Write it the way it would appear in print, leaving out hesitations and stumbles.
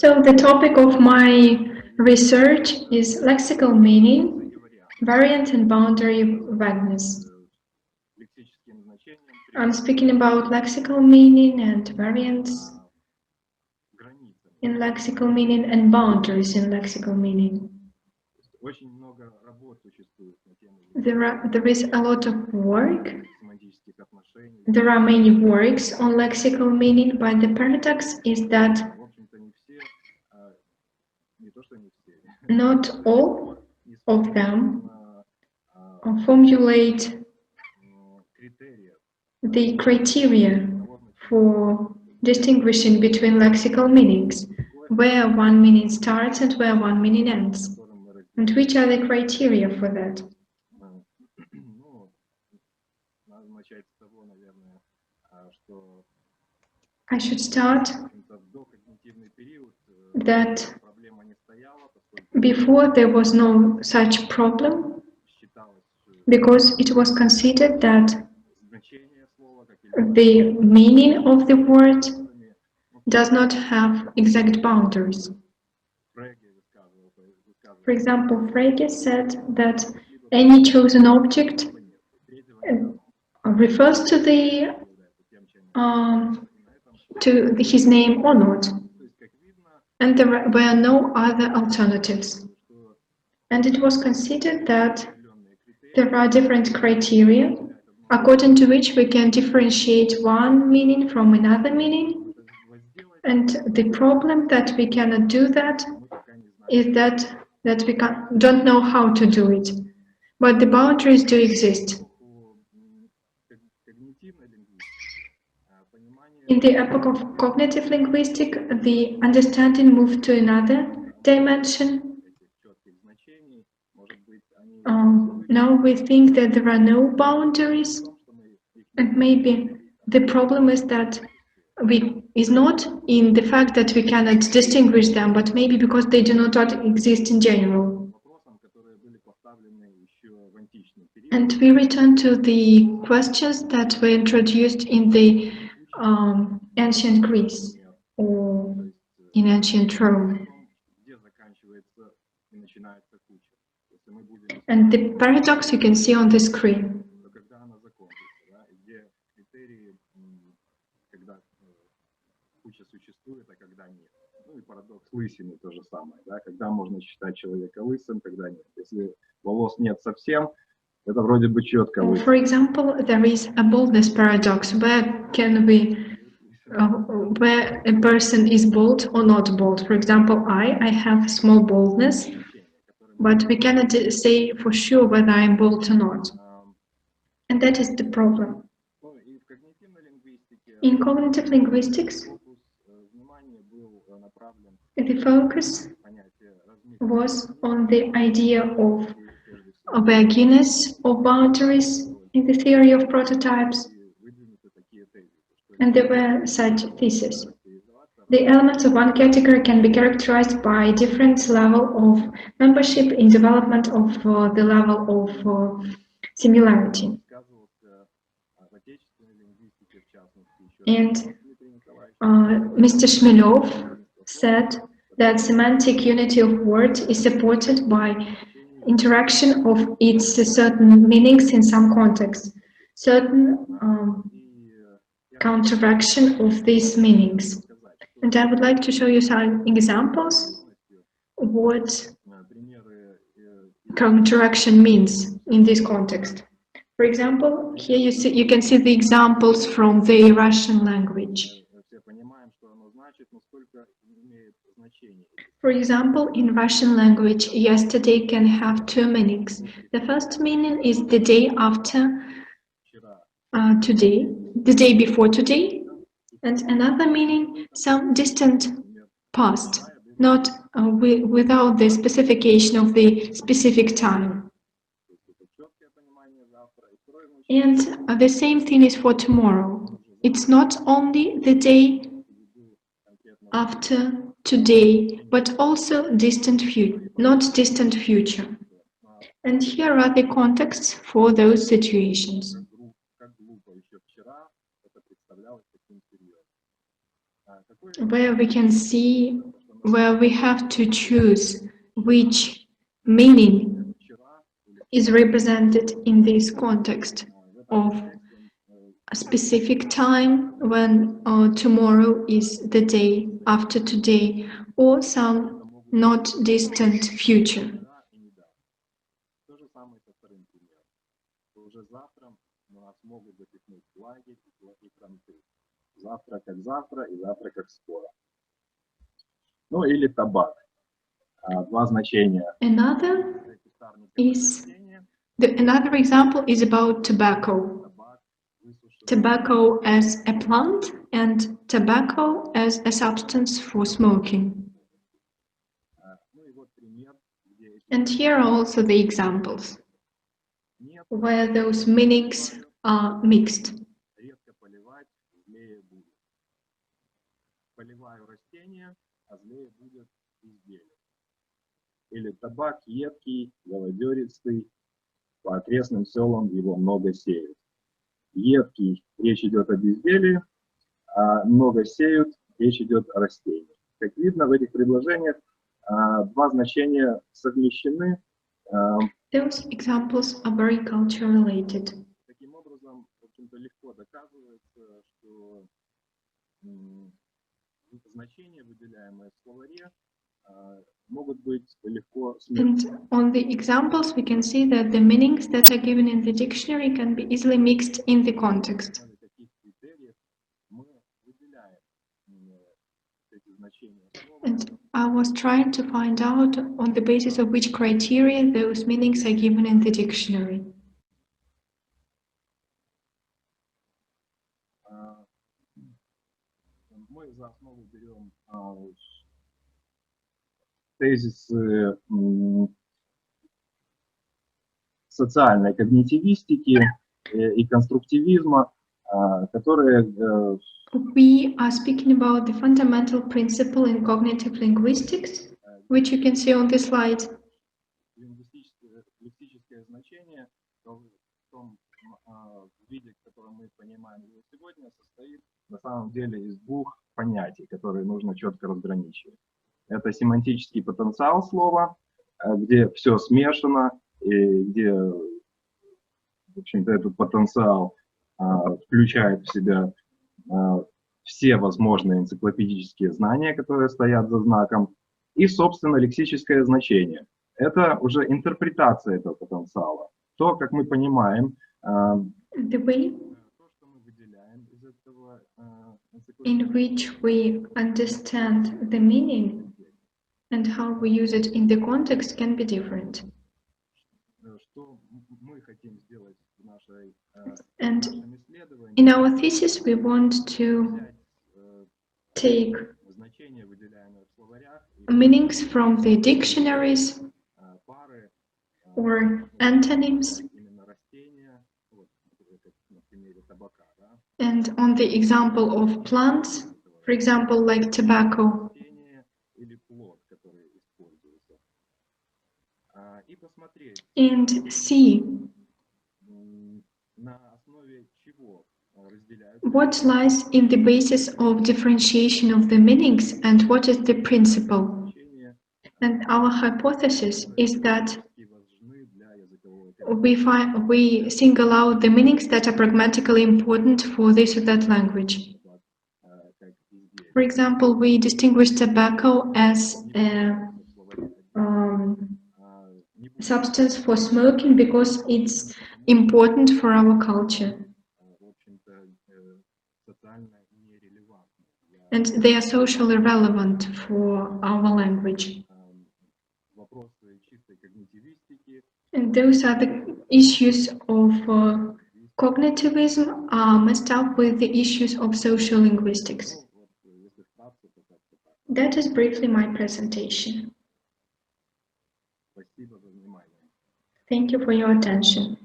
So the topic of my research is lexical meaning, variant and boundary vagueness. I'm speaking about lexical meaning and variants in lexical meaning and boundaries in lexical meaning. There is a lot of work. There are many works on lexical meaning, but the paradox is that not all of them formulate the criteria for distinguishing between lexical meanings, where one meaning starts and where one meaning ends. And which are the criteria for that? I should start that before there was no such problem, because it was considered that the meaning of the word does not have exact boundaries. For example, Frege said that any chosen object refers to his name or not, and there were no other alternatives. And it was considered that there are different criteria according to which we can differentiate one meaning from another meaning. And the problem that we cannot do that is that we don't know how to do it. But the boundaries do exist. In the epoch of cognitive linguistics, the understanding moved to another dimension. Now we think that there are no boundaries, and maybe the problem is that is not in the fact that we cannot distinguish them, but maybe because they do not exist in general. And we return to the questions that were introduced in the ancient Greece or in ancient Rome. And the paradox you can see on the screen. Лысиной то же самое, да, когда можно считать человека лысым, когда нет. Если волос нет совсем, это вроде бы четко. For example, there is a baldness paradox. Where can we, where a person is bald or not bald? For example, I have small baldness, but we cannot say for sure whether I'm bald or not. And that is the problem. In cognitive linguistics, the focus was on the idea of vagueness or boundaries in the theory of prototypes, and there were such theses. The elements of one category can be characterized by different level of membership in development of the level of similarity. And Mr. Shmilov said that semantic unity of word is supported by interaction of its certain meanings in some context, certain counteraction of these meanings. And I would like to show you some examples of what counteraction means in this context. For example, here you can see the examples from the Russian language. For example, in Russian language, yesterday can have two meanings. The first meaning is the day after today, the day before today, and another meaning, some distant past, not without the specification of the specific time. And the same thing is for tomorrow. It's not only the day after today, but also distant future, not distant future. And here are the contexts for those situations. Where we can see where we have to choose which meaning is represented in this context of a specific time when tomorrow is the day after today or some not distant future. То же самое со вторым примером. Уже завтра нас могут запихнуть в лагерь и кранты. Завтра как завтра и завтра как скоро. Ну или табак. Два значения. Another example is about tobacco. Tobacco as a plant and tobacco as a substance for smoking. And here are also the examples where those meanings are mixed. Или табак едкий, голодеристый, по окрестным селам его много сеют. Едкий, речь идет о безделии, а много сеют, речь идет о растениях. Как видно, в этих предложениях два значения совмещены. Those examples are very culture related. Таким образом, в общем-то, легко доказывается, что значения, выделяемые в словаре, могут быть легко смешаны. And on the examples, we can see that the meanings that are given in the dictionary can be easily mixed in the context. And I was trying to find out on the basis of which criteria those meanings are given in the dictionary. Мы за основу берем тезисы социальной когнитивистики и конструктивизма, которые... We are speaking about the fundamental principle in cognitive linguistics, which you can see on the slide. Лексическое значение в том виде, в котором мы понимаем его сегодня, состоит на самом деле из двух понятий, которые нужно четко разграничивать. Это семантический потенциал слова, где все смешано, и где, в общем-то, этот потенциал включает в себя все возможные энциклопедические знания, которые стоят за знаком, и, собственно, лексическое значение. Это уже интерпретация этого потенциала. То, как мы понимаем, то, что мы выделяем из этого in which we understand the meaning and how we use it in the context can be different. And in our thesis, we want to take meanings from the dictionaries or antonyms, and on the example of plants, for example, like tobacco, and see what lies in the basis of differentiation of the meanings and what is the principle. And our hypothesis is that we single out the meanings that are pragmatically important for this or that language. For example, we distinguish tobacco as a substance for smoking because it's important for our culture. And they are socially relevant for our language. And those are the issues of cognitivism are messed up with the issues of social linguistics. That is briefly my presentation. Thank you for your attention.